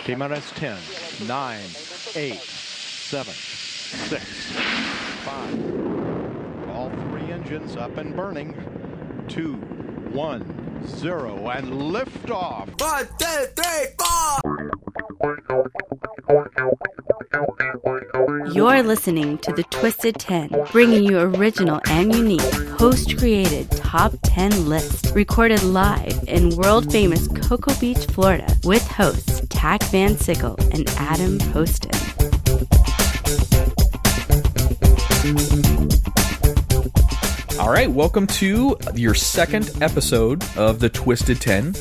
T-minus 10, 9, 8, 7, 6, 5. All three engines up and burning. 2, 1, 0, and liftoff. 1, 2, 3, 4. You're listening to the Twisted 10, bringing you original and unique, host-created top 10 lists, recorded live in world-famous Cocoa Beach, Florida, with hosts Tach Van Sickle and Adam Poston. All right, welcome to your second episode of the Twisted 10.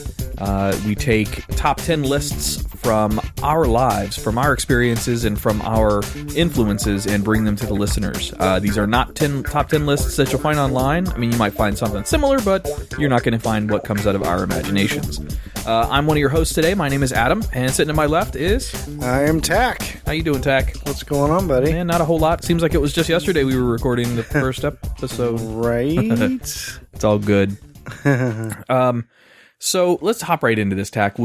We take top 10 lists from our lives, from our experiences, and from our influences and bring them to the listeners. These are not top 10 lists that you'll find online. I mean, you might find something similar, but you're not going to find what comes out of our imaginations. I'm one of your hosts today. My name is Adam, and sitting to my left is... I am Tach. How you doing, Tach? What's going on, buddy? Man, not a whole lot. Seems like it was just yesterday we were recording the first episode. Right? It's all good. So let's hop right into this, Tach.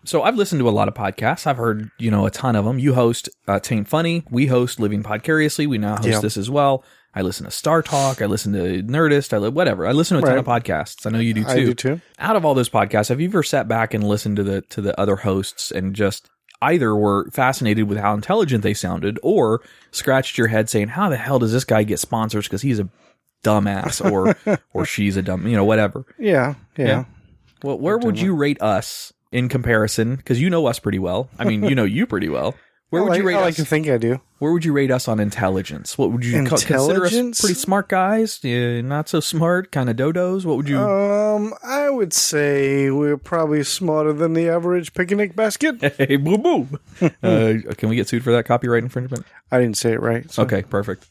So I've listened to a lot of podcasts. I've heard, a ton of them. You host Taint Funny. We host Living Podcariously. We now host this as well. I listen to Star Talk. I listen to Nerdist. Whatever. I listen to a ton of podcasts. I know you do too. I do too. Out of all those podcasts, have you ever sat back and listened to the other hosts and just either were fascinated with how intelligent they sounded or scratched your head saying, how the hell does this guy get sponsors because he's a dumbass or she's a dumb, whatever. Yeah. Well, where would you rate us in comparison? Because you know us pretty well. I mean, you know you pretty well. Where would you rate us? I like to think I do. Where would you rate us on intelligence? What would you consider us? Pretty smart guys? Yeah, not so smart? Kind of dodos? What would you... I would say we're probably smarter than the average picnic basket. Hey, boo-boo. Can we get sued for that copyright infringement? I didn't say it right. So. Okay, perfect.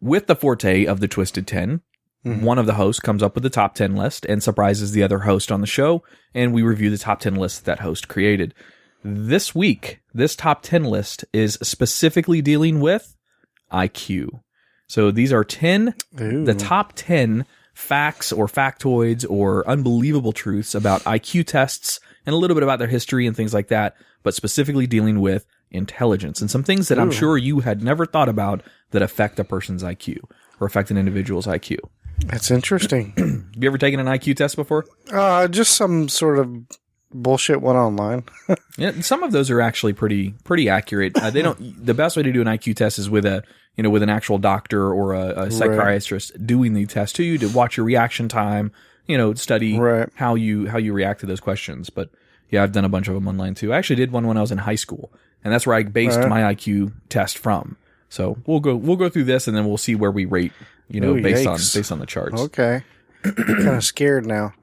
With the forte of the Twisted 10... One of the hosts comes up with the top 10 list and surprises the other host on the show, and we review the top 10 lists that host created. This week, this top 10 list is specifically dealing with IQ. So these are the top 10 facts or factoids or unbelievable truths about IQ tests and a little bit about their history and things like that, but specifically dealing with intelligence and some things that I'm sure you had never thought about that affect a person's IQ or affect an individual's IQ. That's interesting. Have you ever taken an IQ test before? Just some sort of bullshit one online. Yeah, some of those are actually pretty accurate. They don't. The best way to do an IQ test is with with an actual doctor or a psychiatrist doing the test to you to watch your reaction time. Study how you react to those questions. But yeah, I've done a bunch of them online too. I actually did one when I was in high school, and that's where I based my IQ test from. So we'll go through this, and then we'll see where we rate. Based on the charts. Okay. I'm kind of scared now.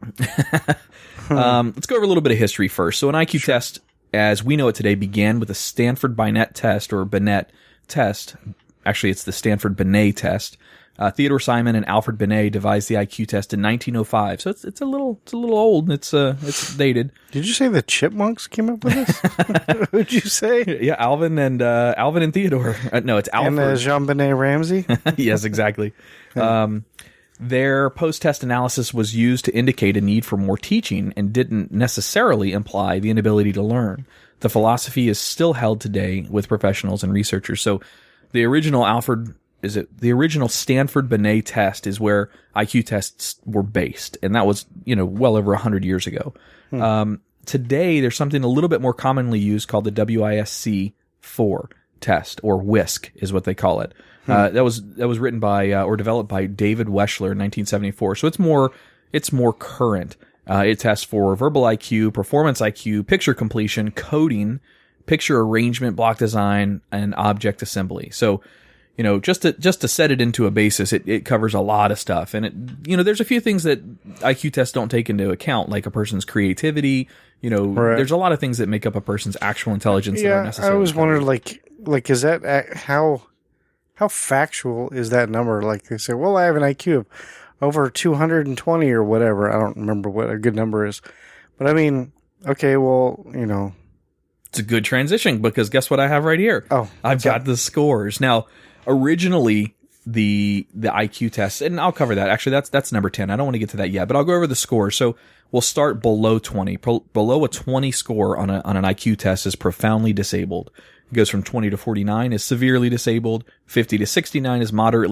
Let's go over a little bit of history first. So an IQ test, as we know it today, began with the Stanford Binet test or Binet test. Actually, it's the Stanford Binet test. Theodore Simon and Alfred Binet devised the IQ test in 1905. So it's a little old. It's dated. Did you say the Chipmunks came up with this? What'd you say? Yeah, Alvin and Theodore. No, it's Alfred. And Jean-Benet Ramsey? Yes, exactly. Their post-test analysis was used to indicate a need for more teaching and didn't necessarily imply the inability to learn. The philosophy is still held today with professionals and researchers. So the original Stanford Binet test is where IQ tests were based, and that was, well over 100 years ago. Today, there's something a little bit more commonly used called the WISC-4 test, or WISC is what they call it. That was written by or developed by David Weschler in 1974. So it's more current. It tests for verbal IQ, performance IQ, picture completion, coding, picture arrangement, block design, and object assembly. So, just to set it into a basis, it covers a lot of stuff. And there's a few things that IQ tests don't take into account, like a person's creativity. There's a lot of things that make up a person's actual intelligence that are necessary. I always wondered, like, is that how factual is that number? Like, they say, well, I have an IQ of over 220 or whatever. I don't remember what a good number is. But I mean, okay, well, It's a good transition because guess what I have right here? Oh, I've got the scores. Now, originally, the IQ test, and I'll cover that. Actually, that's number 10. I don't want to get to that yet, but I'll go over the score. So we'll start below 20. Below a 20 score on an IQ test is profoundly disabled. It goes from 20 to 49 is severely disabled. 50 to 69 is moderate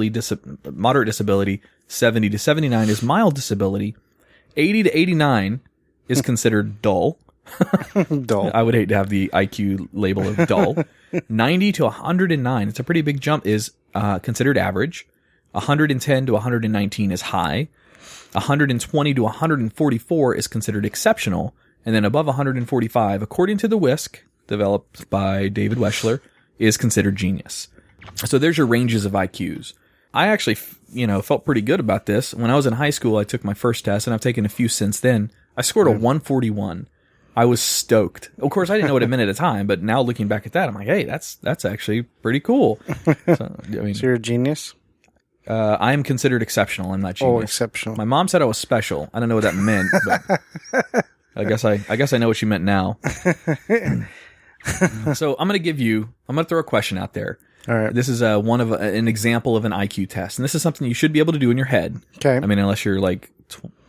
disability. 70 to 79 is mild disability. 80 to 89 is considered dull. Dull. I would hate to have the IQ label of dull. 90 to 109, it's a pretty big jump, is considered average. 110 to 119 is high. 120 to 144 is considered exceptional. And then above 145, according to the WISC, developed by David Weschler, is considered genius. So there's your ranges of IQs. I actually, felt pretty good about this. When I was in high school, I took my first test, and I've taken a few since then. I scored a 141. I was stoked. Of course, I didn't know what it meant at the time, but now looking back at that, I'm like, hey, that's actually pretty cool. So you're a genius? I am considered exceptional. I'm not genius. Oh, exceptional. My mom said I was special. I don't know what that meant, but I guess I know what she meant now. So I'm going to throw a question out there. All right. This is an example of an IQ test, and this is something you should be able to do in your head. Okay. I mean, unless you're like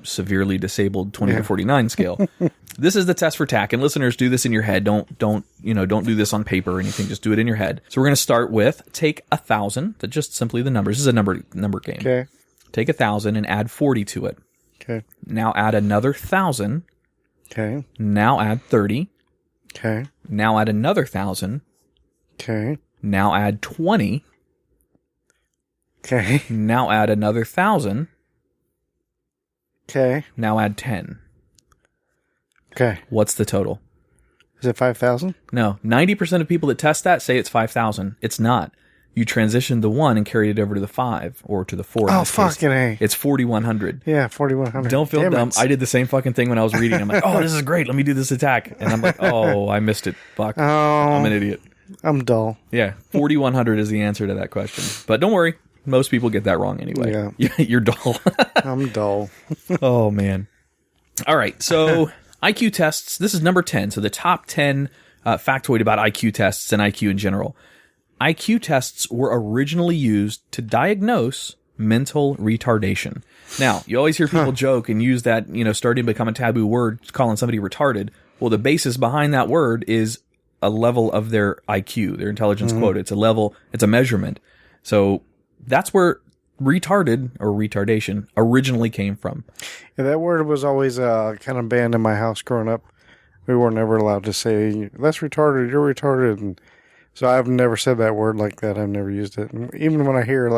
severely disabled 20 to 49 scale. This is the test for Tach, and listeners, do this in your head. Don't do this on paper or anything. Just do it in your head. So we're going to start with take 1,000. That's just simply the numbers. This is a number game. Okay. Take 1,000 and add 40 to it. Okay. Now add another 1,000. Okay. Now add 30. Okay. Now add another 1,000. Okay. Now add 20. Okay. Now add another 1,000. Okay. Now add 10. Okay. What's the total? Is it 5,000? No. 90% of people that test that say it's 5,000. It's not. You transitioned the 1 and carried it over to the 5 or to the 4. Oh, fucking A. It's 4,100. Yeah, 4,100. Don't feel dumb. I did the same fucking thing when I was reading. I'm like, oh, this is great. Let me do this attack. And I'm like, oh, I missed it. Fuck. Oh, I'm an idiot. I'm dull. Yeah. 4,100 is the answer to that question. But don't worry. Most people get that wrong anyway. Yeah. You're dull. I'm dull. Oh, man. All right. So IQ tests. This is number 10. So the top 10 factoid about IQ tests and IQ in general. IQ tests were originally used to diagnose mental retardation. Now, you always hear people joke and use that, starting to become a taboo word, calling somebody retarded. Well, the basis behind that word is a level of their IQ, their intelligence quota. It's a level, it's a measurement. So that's where retarded or retardation originally came from. Yeah, that word was always kind of banned in my house growing up. We were never allowed to say, that's retarded, you're retarded. And so I've never said that word like that. I've never used it. And even when I hear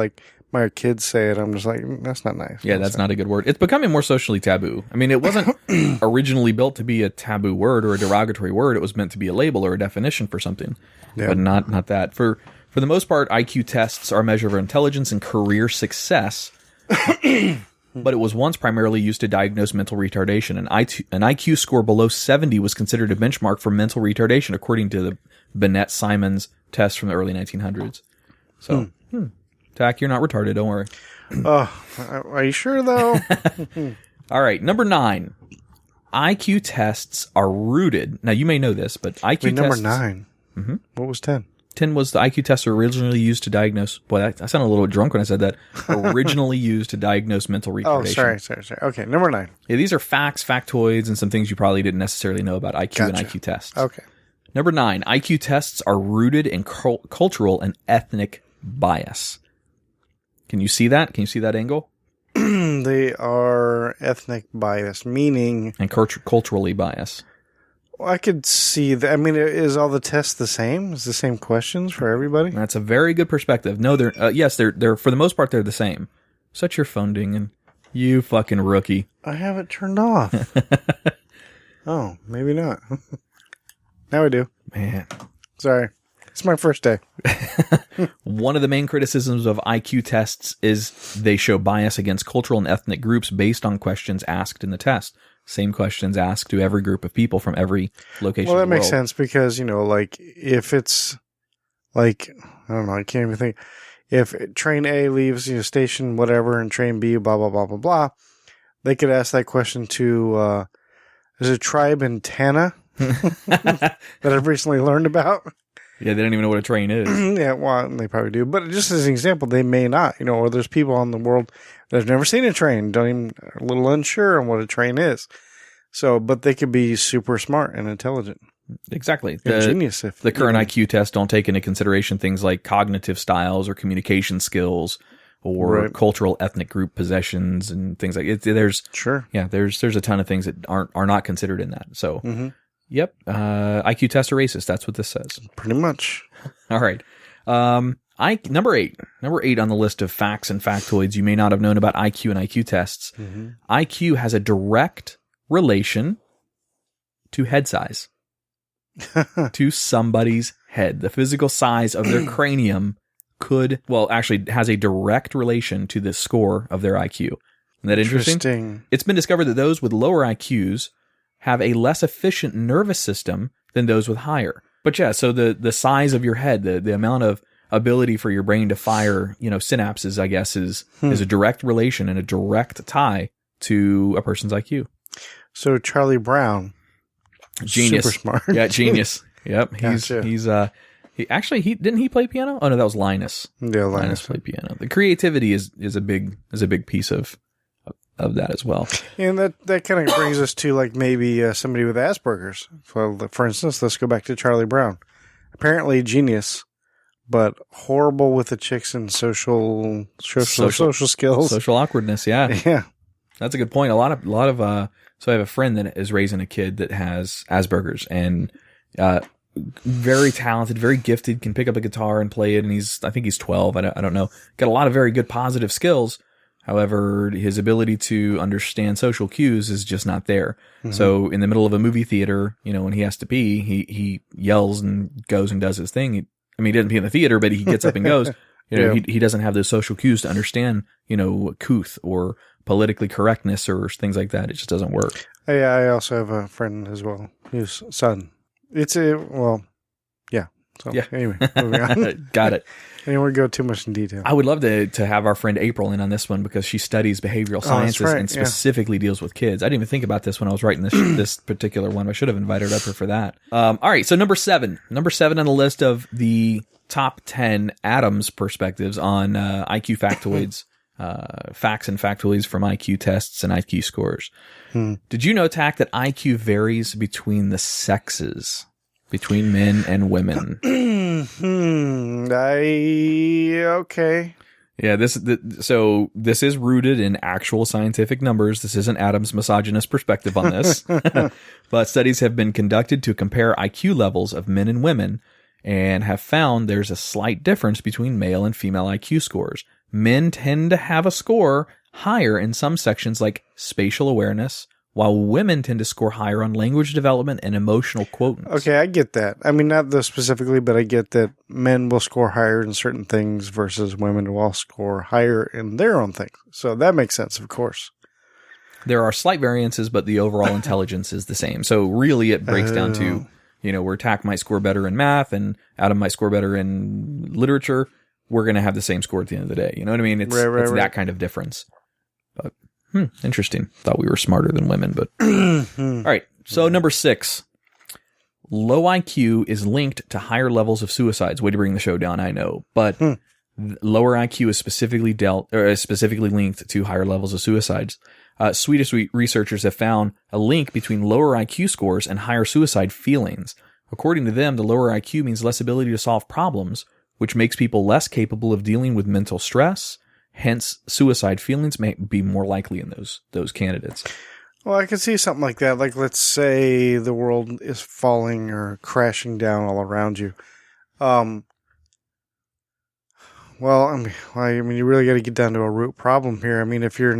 my kids say it, I'm just like, that's not nice. Yeah, that's not a good word. It's becoming more socially taboo. I mean, it wasn't originally built to be a taboo word or a derogatory word. It was meant to be a label or a definition for something, but not that. For the most part, IQ tests are a measure of intelligence and career success, but it was once primarily used to diagnose mental retardation. An IQ score below 70 was considered a benchmark for mental retardation, according to the Binet-Simons test from the early 1900s. So, Tach, you're not retarded. Don't worry. Are you sure, though? All right. Number 9. IQ tests are rooted. Now, you may know this, but IQ tests... Number 9. Mm-hmm. What was 10? 10 was the IQ tests were originally used to diagnose... Boy, I sounded a little drunk when I said that. Originally used to diagnose mental retardation. Oh, sorry. Okay, number 9. Yeah, these are facts, factoids, and some things you probably didn't necessarily know about IQ and IQ tests. Okay. Number 9. IQ tests are rooted in cultural and ethnic bias. Can you see that? Can you see that angle? They are ethnic bias, meaning... And culturally bias. Well, I could see that. I mean, is all the tests the same? Is the same questions for everybody? That's a very good perspective. No, they're for the most part, they're the same. Shut your phone dinging. You fucking rookie. I have it turned off. Oh, maybe not. Now I do. Man. Sorry. It's my first day. One of the main criticisms of IQ tests is they show bias against cultural and ethnic groups based on questions asked in the test. Same questions asked to every group of people from every location. Well, that in the makes world. sense because, if it's I don't know, I can't even think. If train A leaves, station whatever, and train B, blah, blah, blah, blah, blah, they could ask that question to, there's a tribe in Tana that I've recently learned about. Yeah, they don't even know what a train is. Yeah, well, they probably do. But just as an example, they may not. Or there's people in the world that have never seen a train, are a little unsure on what a train is. So, but they could be super smart and intelligent. Exactly. Genius. The current IQ tests don't take into consideration things like cognitive styles or communication skills or cultural ethnic group possessions and things like it. There's a ton of things that are not considered in that. So, yep. IQ tests are racist. That's what this says. Pretty much. All right. Number eight on the list of facts and factoids you may not have known about IQ and IQ tests. IQ has a direct relation to head size. To somebody's head. The physical size of their cranium has a direct relation to the score of their IQ. Isn't that interesting? It's been discovered that those with lower IQs have a less efficient nervous system than those with higher. But yeah, so the size of your head, the amount of ability for your brain to fire, synapses, I guess, is a direct relation and a direct tie to a person's IQ. So Charlie Brown, genius, super smart. Yeah, genius. Yep, Gotcha. He didn't he play piano? Oh no, that was Linus. Yeah, Linus played piano. The creativity is a big piece of that as well. And that kind of brings us to like maybe somebody with Asperger's. So, for instance, let's go back to Charlie Brown. Apparently genius, but horrible with the chicks and social skills, social awkwardness. Yeah, yeah, that's a good point. A lot of so I have a friend that is raising a kid that has Asperger's and very talented, very gifted, can pick up a guitar and play it. And I think he's 12. I don't know. Got a lot of very good positive skills. However, his ability to understand social cues is just not there. So in the middle of a movie theater, when he has to pee, he yells and goes and does his thing. He doesn't pee in the theater, but he gets up and goes. He doesn't have those social cues to understand, couth or politically correctness or things like that. It just doesn't work. Yeah, I also have a friend as well. His son. Yeah. So anyway, moving on. Got it. I didn't want to go too much in detail. I would love to have our friend April in on this one because she studies behavioral sciences and specifically deals with kids. I didn't even think about this when I was writing this particular one. I should have invited her for that. All right, so number seven on the list of the top 10 Adams perspectives on IQ factoids, facts and factoids from IQ tests and IQ scores. Did you know, Tach, that IQ varies between the sexes? Between men and women. Okay. Yeah, this is rooted in actual scientific numbers. This isn't Adam's misogynist perspective on this. But studies have been conducted to compare IQ levels of men and women and have found there's a slight difference between male and female IQ scores. Men tend to have a score higher in some sections like spatial awareness, while women tend to score higher on language development and emotional quotance. Okay, I get that. I mean, not those specifically, but I get that men will score higher in certain things versus women will score higher in their own things. So that makes sense, of course. There are slight variances, but the overall intelligence is the same. So really it breaks down to, where Tach might score better in math and Adam might score better in literature. We're going to have the same score at the end of the day. You know what I mean? It's that kind of difference. But interesting. Thought we were smarter than women, but all right. So number 6, low IQ is linked to higher levels of suicides. Way to bring the show down, I know, but lower IQ is specifically linked to higher levels of suicides. Swedish researchers have found a link between lower IQ scores and higher suicide feelings. According to them, the lower IQ means less ability to solve problems, which makes people less capable of dealing with mental stress. Hence, suicide feelings may be more likely in those candidates. Well, I could see something like that. Like, let's say the world is falling or crashing down all around you. Well, I mean, you really got to get down to a root problem here. I mean, if you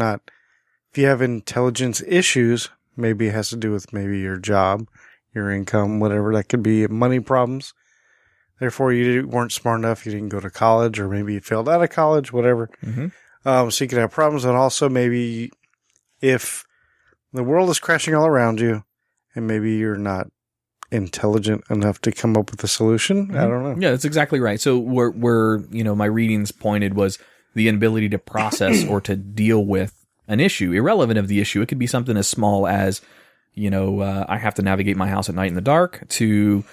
have intelligence issues, maybe it has to do with maybe your job, your income, whatever. That could be money problems. Therefore, you weren't smart enough. You didn't go to college, or maybe you failed out of college, whatever. So you could have problems. And also maybe if the world is crashing all around you and maybe you're not intelligent enough to come up with a solution. I don't know. Yeah, that's exactly right. So where my readings pointed was the inability to process or to deal with an issue, irrelevant of the issue. It could be something as small as, I have to navigate my house at night in the dark, to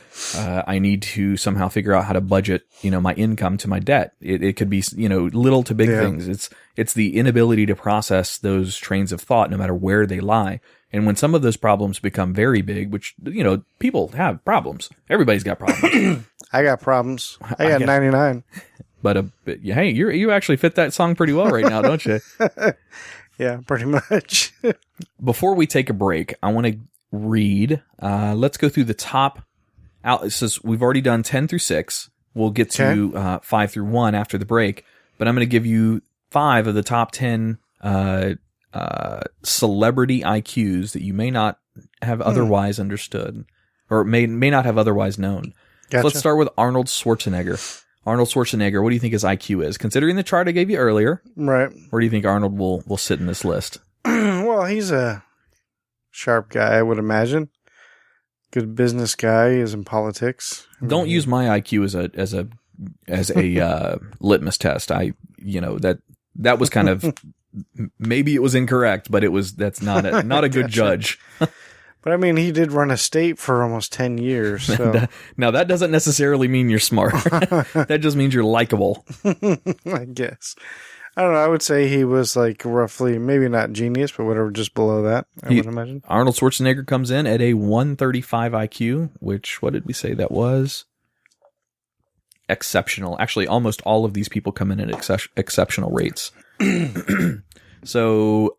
I need to somehow figure out how to budget, my income to my debt. It could be, little to big things. It's the inability to process those trains of thought, no matter where they lie. And when some of those problems become very big, which, people have problems. Everybody's got problems. I got problems. I got 99. But hey, you actually fit that song pretty well right now, don't you? Yeah, pretty much. Before we take a break, I want to read. Let's go through the top. It says we've already done 10 through 6. We'll get to 5 through 1 after the break. But I'm going to give you 5 of the top 10 celebrity IQs that you may not have otherwise understood, or may not have otherwise known. Gotcha. So let's start with Arnold Schwarzenegger. Arnold Schwarzenegger, what do you think his IQ is? Considering the chart I gave you earlier, right? Where do you think Arnold will sit in this list? Well, he's a sharp guy, I would imagine. Good business guy. He is in politics. Don't use my IQ as a litmus test. That was kind of maybe it was incorrect, but that's not a good judge. But I mean, he did run a state for almost 10 years. So. Now, that doesn't necessarily mean you're smart. That just means you're likable. I guess. I don't know. I would say he was like roughly, maybe not genius, but whatever, just below that, I would imagine. Arnold Schwarzenegger comes in at a 135 IQ, which, what did we say that was? Exceptional. Actually, almost all of these people come in at exceptional rates. So...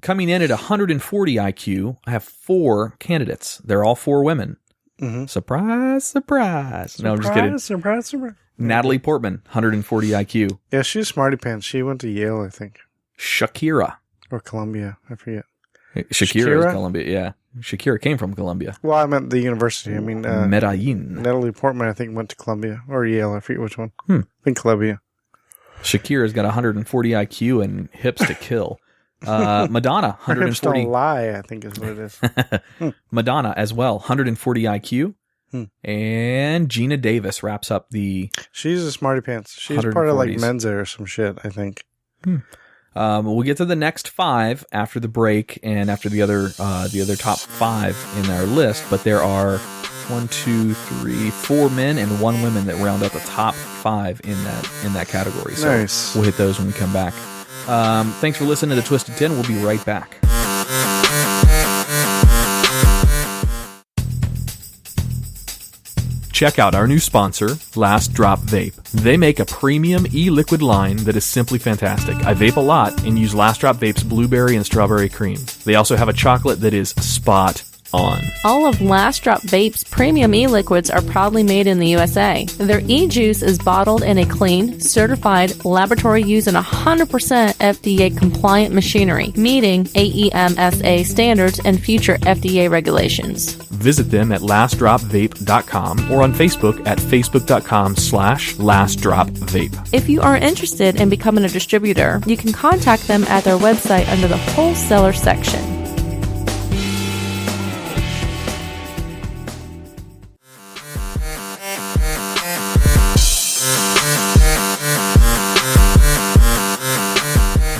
coming in at 140 IQ, I have 4 candidates. They're all 4 women. Mm-hmm. Surprise, surprise. No, I'm just kidding. Surprise. Natalie Portman, 140 IQ. Yeah, she's smarty pants. She went to Yale, I think. Shakira. Or Columbia. I forget. Shakira is Columbia, yeah. Shakira came from Columbia. Well, I meant the university. I mean... Medellin. Natalie Portman, I think, went to Columbia. Or Yale. I forget which one. I think Columbia. Shakira's got 140 IQ and hips to kill. Madonna, 140. Don't lie, I think is what it is. Madonna as well, 140 IQ. And Gina Davis wraps up the... She's a smarty pants. She's part of like Mensa or some shit, I think. We'll get to the next 5 after the break and after the other top 5 in our list. But there are 4 men and 1 woman that round out the top 5 in that category. So nice. We'll hit those when we come back. Thanks for listening to the Twisted 10. We'll be right back. Check out our new sponsor, Last Drop Vape. They make a premium e-liquid line that is simply fantastic. I vape a lot and use Last Drop Vape's blueberry and strawberry cream. They also have a chocolate that is spot on. All of Last Drop Vape's premium e-liquids are proudly made in the USA. Their e-juice is bottled in a clean, certified, laboratory used in 100% FDA compliant machinery, meeting AEMSA standards and future FDA regulations. Visit them at lastdropvape.com or on Facebook at facebook.com/lastdropvape. If you are interested in becoming a distributor, you can contact them at their website under the wholesaler section.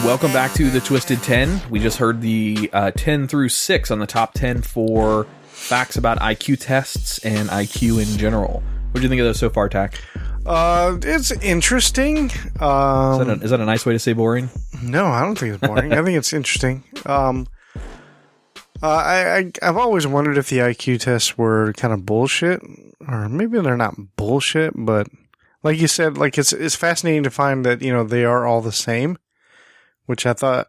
Welcome back to the Twisted 10. We just heard the 10 through 6 on the top 10 for facts about IQ tests and IQ in general. What do you think of those so far, Tach? It's interesting. Is that a nice way to say boring? No, I don't think it's boring. I think it's interesting. I've always wondered if the IQ tests were kind of bullshit, or maybe they're not bullshit, but like you said, like it's fascinating to find that, they are all the same. Which I thought,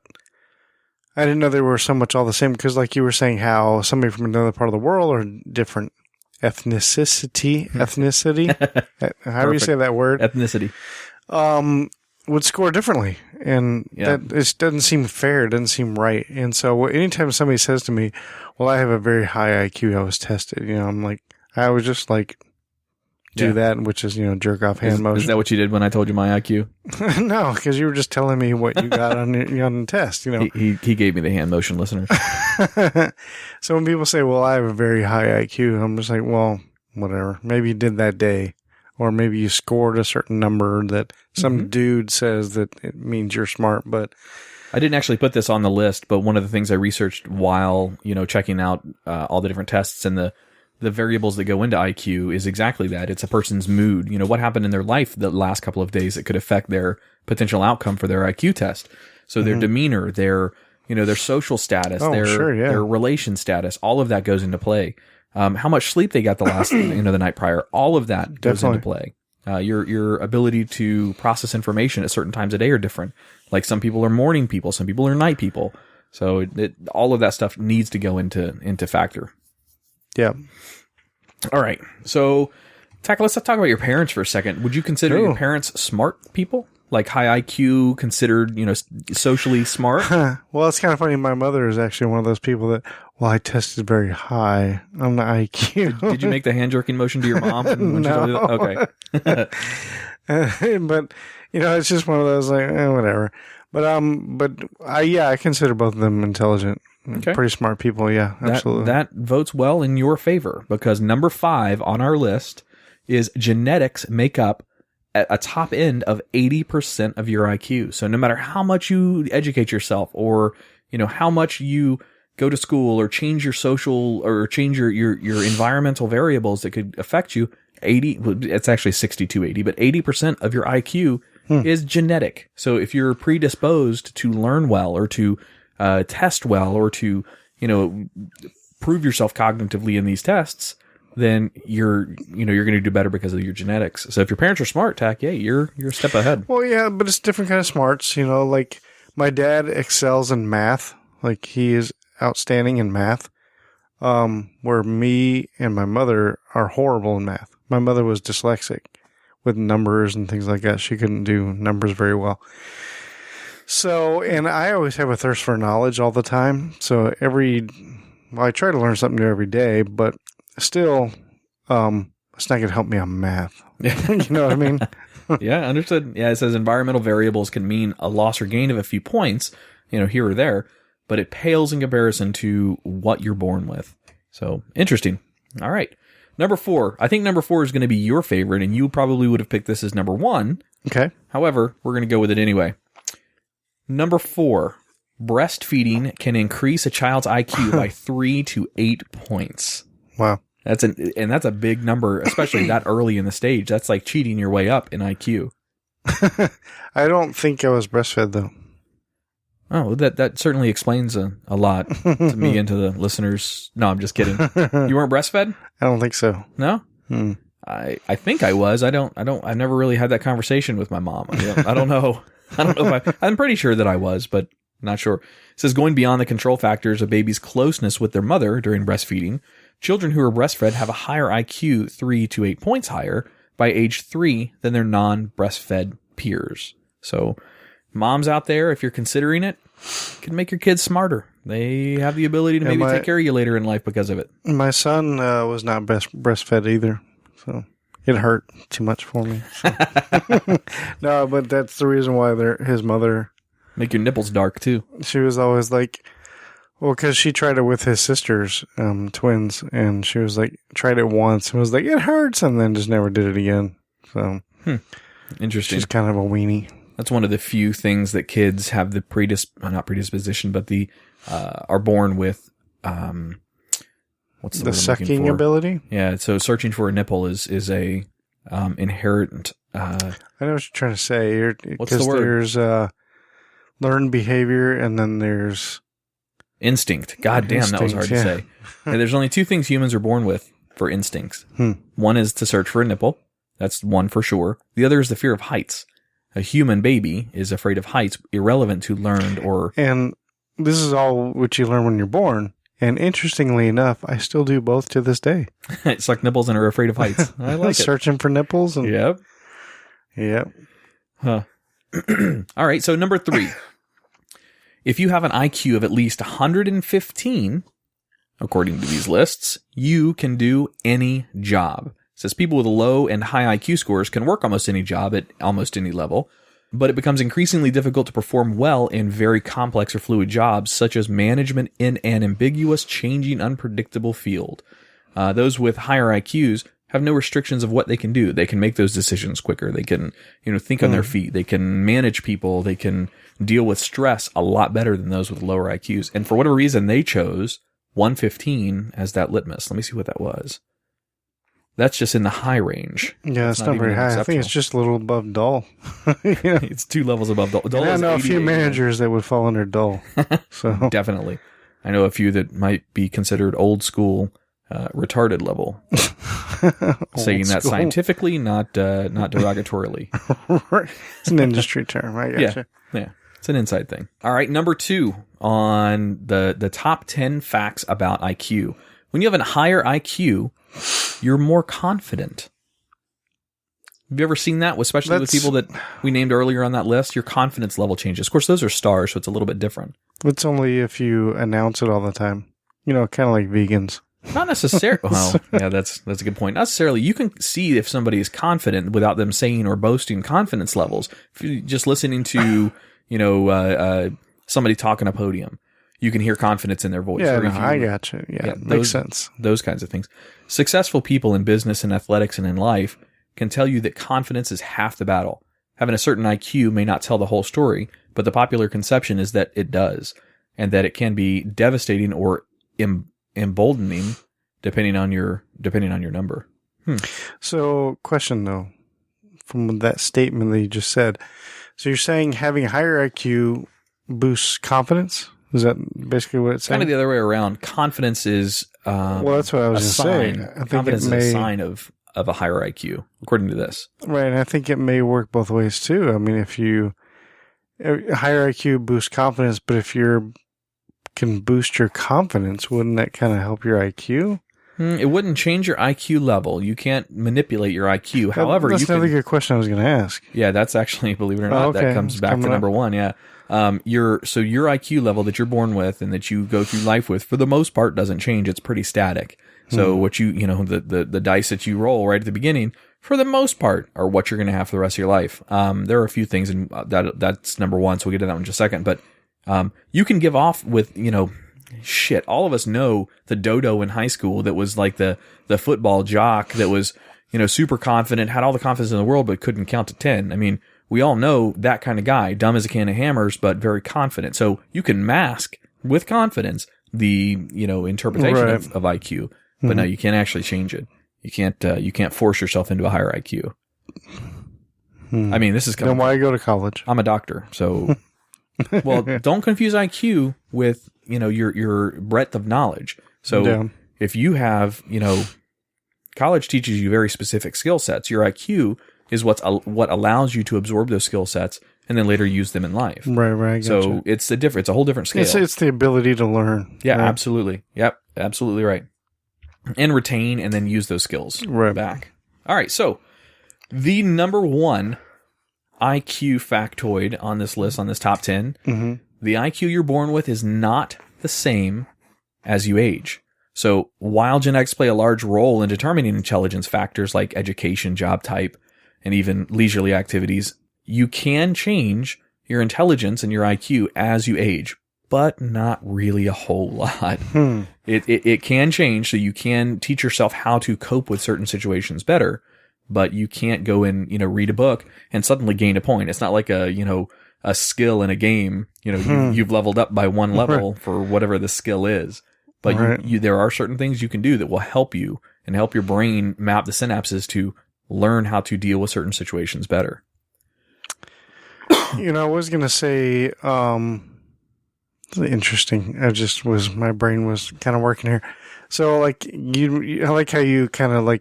I didn't know they were so much all the same, because like you were saying how somebody from another part of the world or different ethnicity, however you say that word, ethnicity, would score differently. And that it doesn't seem fair. It doesn't seem right. And so anytime somebody says to me, well, I have a very high IQ, I was tested, I'm like, I was just like, do that, which is, jerk off hand motion. Is that what you did when I told you my IQ? No, because you were just telling me what you got on the test, He gave me the hand motion, listeners. So when people say, well, I have a very high IQ, I'm just like, well, whatever. Maybe you did that day. Or maybe you scored a certain number that some dude says that it means you're smart. But I didn't actually put this on the list, but one of the things I researched while, checking out all the different tests and the variables that go into IQ is exactly that. It's a person's mood. What happened in their life the last couple of days that could affect their potential outcome for their IQ test. So their demeanor, their social status, their relation status, all of that goes into play. How much sleep they got the last, the night prior, all of that goes into play. Your ability to process information at certain times of day are different. Like some people are morning people, some people are night people. So all of that stuff needs to go into factor. Yeah. All right. So, Tach, let's talk about your parents for a second. Would you consider your parents smart people? Like high IQ, considered, socially smart? Well, it's kind of funny. My mother is actually one of those people that, I tested very high on the IQ. Did you make the hand jerking motion to your mom? No. Okay. But, it's just one of those, whatever. But I consider both of them intelligent. Okay. Pretty smart people, yeah, absolutely. That votes well in your favor, because number 5 on our list is genetics make up at a top end of 80% of your IQ. So no matter how much you educate yourself, or how much you go to school, or change your social, or change your environmental variables that could affect you, it's actually 60-80, but 80% of your IQ is genetic. So if you're predisposed to learn well, or to test well, or to prove yourself cognitively in these tests, then you're going to do better because of your genetics. So if your parents are smart, Tach, you're a step ahead. Well, yeah, but it's different kind of smarts. Like my dad excels in math. Like he is outstanding in math. Where me and my mother are horrible in math. My mother was dyslexic with numbers and things like that. She couldn't do numbers very well. So, and I always have a thirst for knowledge all the time. So I try to learn something new every day, but still, it's not going to help me on math. You know what I mean? Yeah, understood. Yeah, it says environmental variables can mean a loss or gain of a few points, here or there, but it pales in comparison to what you're born with. So, interesting. All right. Number 4. I think number 4 is going to be your favorite, and you probably would have picked this as number 1. Okay. However, we're going to go with it anyway. Number 4, breastfeeding can increase a child's IQ by 3 to 8 points. Wow. That's a big number, especially that early in the stage. That's like cheating your way up in IQ. I don't think I was breastfed, though. Oh, that certainly explains a lot to me and to the listeners. No, I'm just kidding. You weren't breastfed? I don't think so. No? I think I was. I never really had that conversation with my mom. I don't know. I'm pretty sure that I was, but not sure. It says, going beyond the control factors of baby's closeness with their mother during breastfeeding, children who are breastfed have a higher IQ 3 to 8 points higher by age 3 than their non-breastfed peers. So moms out there, if you're considering it, can make your kids smarter. They have the ability to maybe take care of you later in life because of it. My son was not breastfed either, so it hurt too much for me. So. No, but that's the reason why his mother... Make your nipples dark, too. She was always like... Well, because she tried it with his sisters, twins, and she was like, tried it once and was like, it hurts, and then just never did it again. So, Interesting. She's kind of a weenie. That's one of the few things that kids have the not predisposition, but the are born with. What's the sucking ability? Yeah, so searching for a nipple is a inherent. I know what you're trying to say. What's the word? There's learned behavior, and then there's instinct. God damn, that was hard to say. And there's only 2 things humans are born with for instincts. One is to search for a nipple. That's one for sure. The other is the fear of heights. A human baby is afraid of heights, irrelevant to learned or... And this is all what you learn when you're born. And interestingly enough, I still do both to this day. It's like nipples and are afraid of heights. I like it. Searching for nipples. And, Yep. Huh. All right, so number 3. If you have an IQ of at least 115, according to these lists, you can do any job. It says people with low and high IQ scores can work almost any job at almost any level, but it becomes increasingly difficult to perform well in very complex or fluid jobs, such as management in an ambiguous, changing, unpredictable field. Those with higher IQs have no restrictions of what they can do. They can make those decisions quicker. They can, think on their feet. They can manage people. They can deal with stress a lot better than those with lower IQs. And for whatever reason, they chose 115 as that litmus. Let me see what that was. That's just in the high range. Yeah, it's not very high. I think it's just a little above dull. It's 2 levels above dull. I know a few managers that would fall under dull. So definitely. I know a few that might be considered old school, retarded level. Saying that scientifically, not derogatorily. It's an industry term. I gotcha. Yeah. It's an inside thing. All right, number 2 on the top 10 facts about IQ. When you have a higher IQ, you're more confident. Have you ever seen that, especially with people that we named earlier on that list? Your confidence level changes. Of course, those are stars, so it's a little bit different. It's only if you announce it all the time. Kind of like vegans. Not necessarily. Well, yeah, that's a good point. Not necessarily. You can see if somebody is confident without them saying or boasting confidence levels. If you're just listening to, somebody talk on a podium, you can hear confidence in their voice. Yeah, I got you. Yeah, makes sense. Those kinds of things. Successful people in business and athletics and in life can tell you that confidence is half the battle. Having a certain IQ may not tell the whole story, but the popular conception is that it does, and that it can be devastating or emboldening depending on your number. So, question though, from that statement that you just said, so you're saying having a higher IQ boosts confidence? Is that basically what it's saying? Kind of the other way around. Confidence is well, that's what I was going to say. I think confidence is a sign of a higher IQ, according to this. Right, and I think it may work both ways too. I mean, if you higher IQ boosts confidence, but if you can boost your confidence, wouldn't that kind of help your IQ? It wouldn't change your IQ level. You can't manipulate your IQ. However, that's another good question I was going to ask. Yeah, that's actually, believe it or not, that comes back to number 1. Yeah. Your IQ level that you're born with and that you go through life with, for the most part, doesn't change. It's pretty static. So what the dice that you roll right at the beginning, for the most part, are what you're going to have for the rest of your life. There are a few things, and that's number 1. So we'll get to that one in just a second. But you can give off with, shit. All of us know the dodo in high school that was like the football jock that was, super confident, had all the confidence in the world, but couldn't count to 10. I mean, we all know that kind of guy, dumb as a can of hammers, but very confident. So you can mask with confidence the, interpretation of IQ, but no, you can't actually change it. You can't force yourself into a higher IQ. I mean, this is then why go to college? I'm a doctor, so well, don't confuse IQ with, your breadth of knowledge. So if you have, college teaches you very specific skill sets. Your IQ is what allows you to absorb those skill sets and then later use them in life. Right. So it's a whole different scale. It's the ability to learn. Yeah, right? Absolutely. Yep, absolutely right. And retain and then use those skills back. All right, so the number 1 IQ factoid on this list, on this top 10, the IQ you're born with is not the same as you age. So while genetics play a large role in determining intelligence factors like education, job type, and even leisurely activities, you can change your intelligence and your IQ as you age, but not really a whole lot. It can change, so you can teach yourself how to cope with certain situations better, but you can't go and, read a book and suddenly gain a point. It's not like a skill in a game. You've leveled up by 1 level for whatever the skill is. But there are certain things you can do that will help you and help your brain map the synapses to learn how to deal with certain situations better. I was going to say, interesting. My brain was kind of working here. So I like how you kind of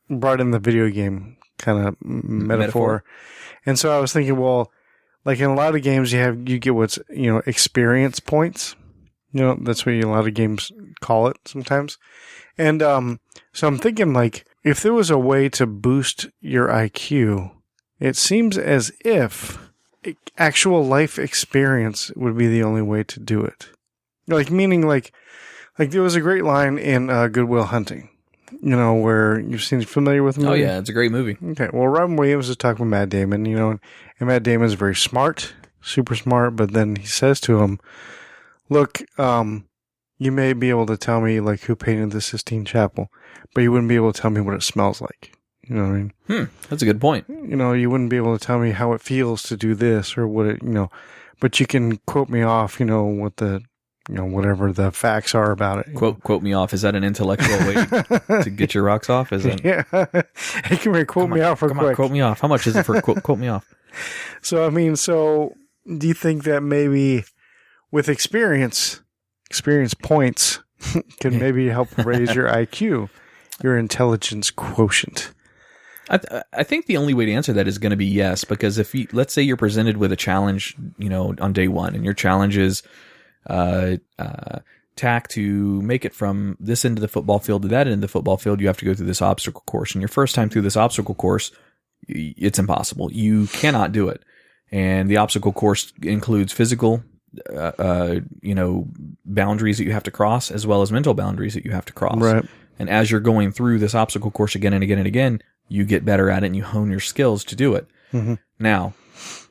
brought in the video game kind of metaphor. And so I was thinking, well, like in a lot of games you get what's, experience points. That's what a lot of games call it sometimes. And so I'm thinking, if there was a way to boost your IQ, it seems as if actual life experience would be the only way to do it. Meaning there was a great line in Good Will Hunting, where you've seen, familiar with the movie? Oh yeah, it's a great movie. Okay, well, Robin Williams is talking with Matt Damon, and Matt Damon is very smart, super smart, but then he says to him, look, you may be able to tell me like who painted the Sistine Chapel, but you wouldn't be able to tell me what it smells like. You know what I mean? That's a good point. You know, you wouldn't be able to tell me how it feels to do this or what it, you know, but you can quote me off, you know, what the, you know, whatever the facts are about it. Quote me off. Is that an intellectual way to get your rocks off? Is it? Yeah. Hey, come here, quote me off real quick. Quote me off. How much is it for quote me off? So, I mean, so do you think that maybe with experience points can maybe help raise your IQ, your intelligence quotient? I think the only way to answer that is going to be yes, because if you, let's say you're presented with a challenge, you know, on day one, and your challenge is Tach, to make it from this end of the football field to that end of the football field, you have to go through this obstacle course. And your first time through this obstacle course, it's impossible. You cannot do it. And the obstacle course includes physical, you know, boundaries that you have to cross, as well as mental boundaries that you have to cross. Right. And as you're going through this obstacle course again and again and again, you get better at it and you hone your skills to do it. Mm-hmm. Now,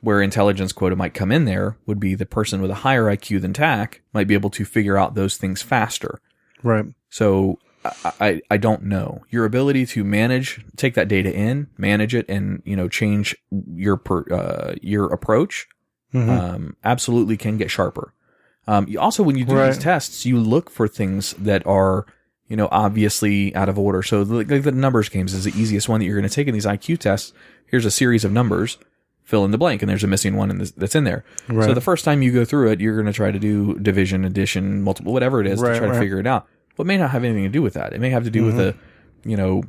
where intelligence quota might come in there would be the person with a higher IQ than Tach might be able to figure out those things faster. Right. So I don't know. Your ability to take that data in, manage it, and, you know, change your approach, absolutely can get sharper. You also, when you do these tests, you look for things that are, you know, obviously out of order. So the numbers games is the easiest one that you're going to take in these IQ tests. Here's a series of numbers, fill in the blank, and there's a missing one that's in there. Right. So the first time you go through it, you're going to try to do division, addition, multiple, whatever it is, to try to figure it out. But it may not have anything to do with that. It may have to do with the, you know,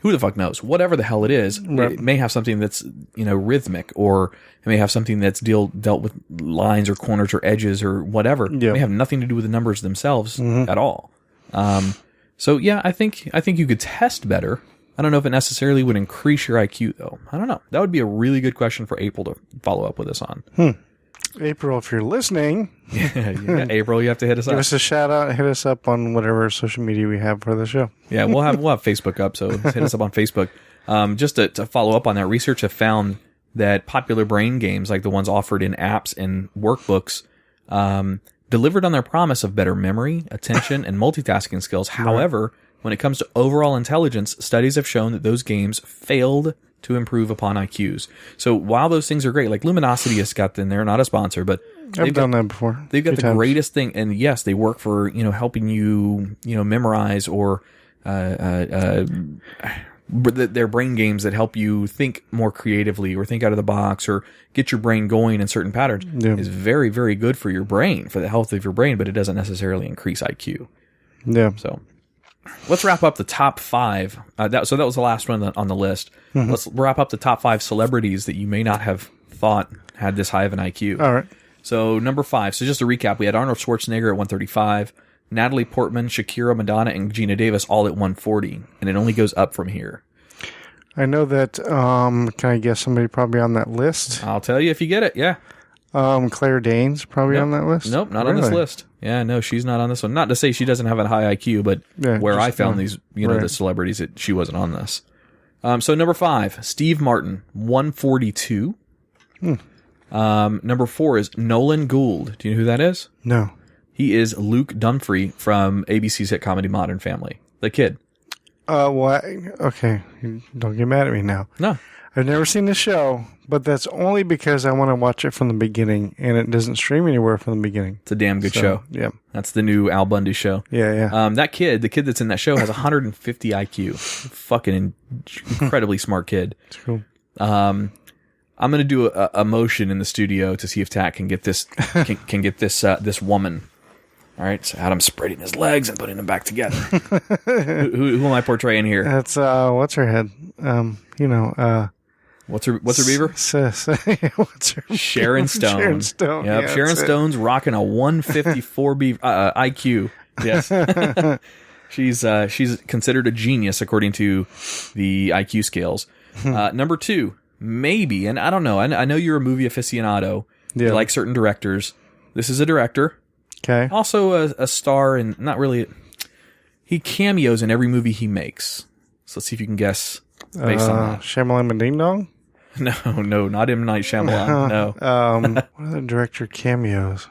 who the fuck knows? Whatever the hell it is, it may have something that's, you know, rhythmic, or it may have something that's dealt with lines or corners or edges or whatever. It may have nothing to do with the numbers themselves at all. So yeah, I think you could test better. I don't know if it necessarily would increase your IQ though. I don't know. That would be a really good question for April to follow up with us on. April, if you're listening, yeah, April, you have to hit us up. Give us a shout out. Hit us up on whatever social media we have for the show. Yeah, we'll have Facebook up, so hit us up on Facebook. Just to follow up on that, research have found that popular brain games, like the ones offered in apps and workbooks, delivered on their promise of better memory, attention, and multitasking skills. However, when it comes to overall intelligence, studies have shown that those games failed to improve upon IQs. So while those things are great, like Luminosity has got in there, not a sponsor, but I've done that before. They've got the greatest thing, and yes, they work for, you know, helping you, you know, memorize, or they're brain games that help you think more creatively or think out of the box or get your brain going in certain patterns. Is very, very good for your brain, for the health of your brain, but it doesn't necessarily increase IQ. Yeah. So let's wrap up the top 5. So that was the last one on the list. Let's wrap up the top 5 celebrities that you may not have thought had this high of an IQ. All right. So number 5. So just to recap, we had Arnold Schwarzenegger at 135, Natalie Portman, Shakira, Madonna, and Gina Davis all at 140, and it only goes up from here. I know that. Can I guess somebody probably on that list? I'll tell you if you get it. Yeah. Claire Danes probably on that list. Nope, not on this list. Yeah, no, she's not on this one. Not to say she doesn't have a high IQ, but where I found these, you know, the celebrities, that she wasn't on this. So number 5, Steve Martin, 142. Number 4 is Nolan Gould. Do you know who that is? No. He is Luke Dunphy from ABC's hit comedy Modern Family. The kid. Okay. Don't get mad at me now. No. I've never seen the show, but that's only because I want to watch it from the beginning, and it doesn't stream anywhere from the beginning. It's a damn good show. Yeah. That's the new Al Bundy show. Yeah. That kid, the kid that's in that show, has 150 IQ. Fucking incredibly smart kid. It's cool. I'm going to do a motion in the studio to see if Tach can get this, can get this, this woman. All right, so Adam's spreading his legs and putting them back together. who am I portraying here? That's what's her head? What's her beaver? What's her? Sharon Stone. Sharon Stone. Yep, Yeah, Sharon Stone's rocking a 154 IQ. Yes, she's considered a genius according to the IQ scales. Number 2, maybe, and I don't know. I know you're a movie aficionado. Yeah. You like certain directors. This is a director. Okay. Also a star, and not really. He cameos in every movie he makes. So let's see if you can guess based on that. Shyamalan and Ding Dong? No, not M. Night Shyamalan. No. What other director cameos?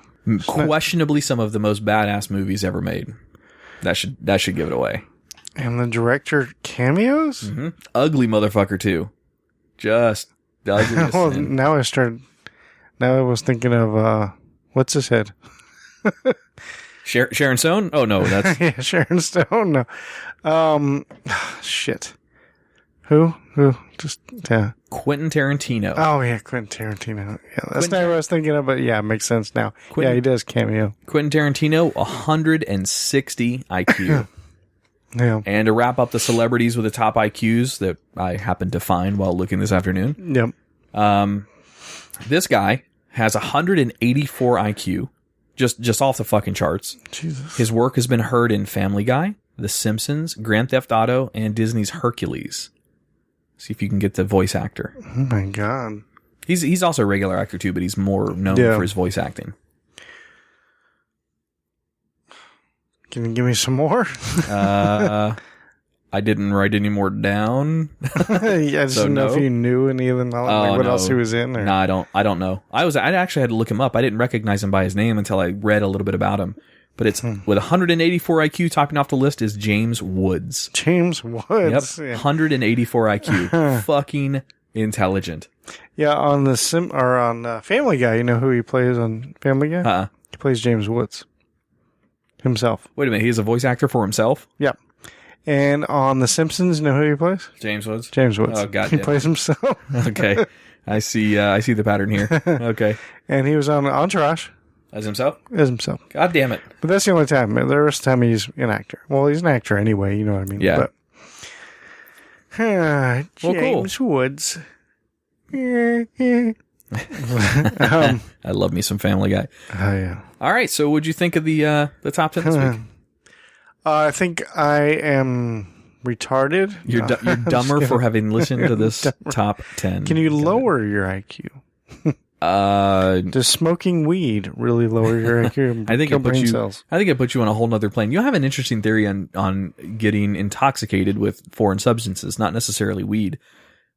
Questionably some of the most badass movies ever made. That should give it away. And the director cameos? Mm-hmm. Ugly motherfucker too. Just the ugliest. Well, now I was thinking of what's his head? Sharon Stone? Oh no, that's yeah, Sharon Stone. No, shit. Who? Just yeah. Quentin Tarantino. Oh yeah, Quentin Tarantino. Yeah, that's not what I was thinking of, but yeah, it makes sense now. Yeah, he does cameo. Quentin Tarantino, 160 IQ. Yeah. And to wrap up the celebrities with the top IQs that I happened to find while looking this afternoon. Yep. This guy has 184 IQ, just off the fucking charts. Jesus. His work has been heard in Family Guy, The Simpsons, Grand Theft Auto, and Disney's Hercules. See if you can get the voice actor. Oh my god. He's also a regular actor too, but he's more known for his voice acting. Can you give me some more? I didn't write any more down. Yeah, I just didn't know if you knew any of them. What else he was in? Or? No, I don't know. I actually had to look him up. I didn't recognize him by his name until I read a little bit about him. But it's with 184 IQ, topping off the list is James Woods. James Woods. Yep, 184 IQ. Fucking intelligent. Yeah, on Family Guy, you know who he plays on Family Guy? He plays James Woods himself. Wait a minute, he's a voice actor for himself? Yep. And on The Simpsons, you know who he plays? James Woods. James Woods. Oh god, he plays himself. Okay, I see the pattern here. Okay, and he was on Entourage. As himself? As himself. God damn it. But that's the only time. The rest of the time he's an actor. Well, he's an actor anyway, you know what I mean? Yeah. But, James Woods. I love me some Family Guy. Oh, yeah. All right, so what'd you think of the top 10 this week? I think I am retarded. You're dumber for having listened to this top 10. Can you lower your IQ? Does smoking weed really lower your IQ? I think it puts you on a whole nother plane. You have an interesting theory on getting intoxicated with foreign substances, not necessarily weed.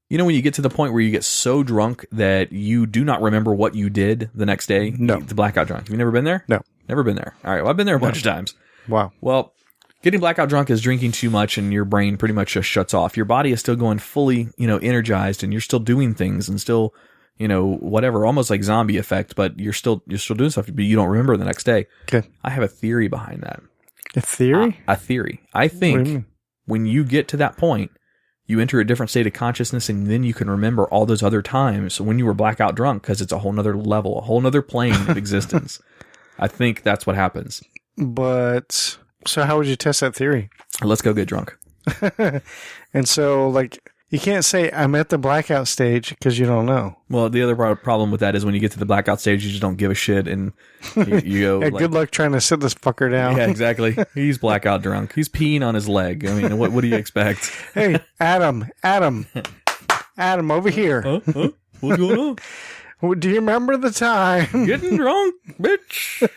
You know, when you get to the point where you get so drunk that you do not remember what you did the next day? No. The blackout drunk. Have you never been there? No. Never been there. All right. Well, I've been there a bunch of times. Wow. Well, getting blackout drunk is drinking too much and your brain pretty much just shuts off. Your body is still going fully, energized and you're still doing things and still, whatever, almost like zombie effect, but you're still doing stuff, but you don't remember the next day. Okay. I have a theory behind that. A theory? A theory. I think when you get to that point, you enter a different state of consciousness and then you can remember all those other times when you were blackout drunk because it's a whole nother level, a whole nother plane of existence. I think that's what happens. But, so how would you test that theory? Let's go get drunk. And so, you can't say I'm at the blackout stage because you don't know. Well, the other problem with that is when you get to the blackout stage, you just don't give a shit and you go. Yeah, good luck trying to sit this fucker down. Yeah, exactly. He's blackout drunk. He's peeing on his leg. I mean, what do you expect? Hey, Adam, over here. Huh? What's going on? Do you remember the time? Getting drunk, bitch.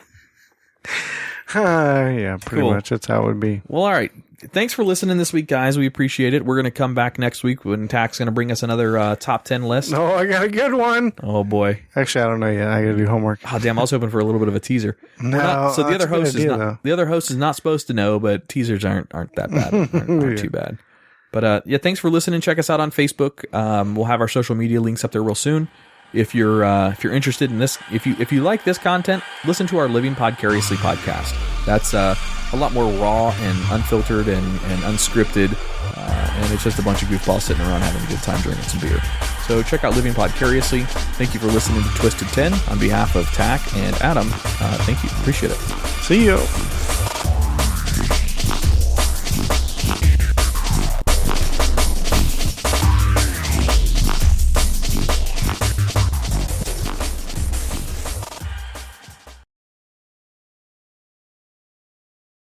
Yeah, pretty much. That's how it would be. Well, all right. Thanks for listening this week, guys. We appreciate it. We're going to come back next week when Tach's going to bring us another top 10 list. Oh, I got a good one. Oh, boy. Actually, I don't know yet. I got to do homework. Oh, damn. I was hoping for a little bit of a teaser. No, so the other host is not supposed to know, but teasers aren't that bad. aren't too bad. But thanks for listening. Check us out on Facebook. We'll have our social media links up there real soon. If you're interested in this, if you like this content, listen to our Living Podcariously podcast. That's a lot more raw and unfiltered and unscripted, and it's just a bunch of goofballs sitting around having a good time drinking some beer. So check out Living Podcariously. Thank you for listening to Twisted 10. On behalf of Tach and Adam, thank you. Appreciate it. See you.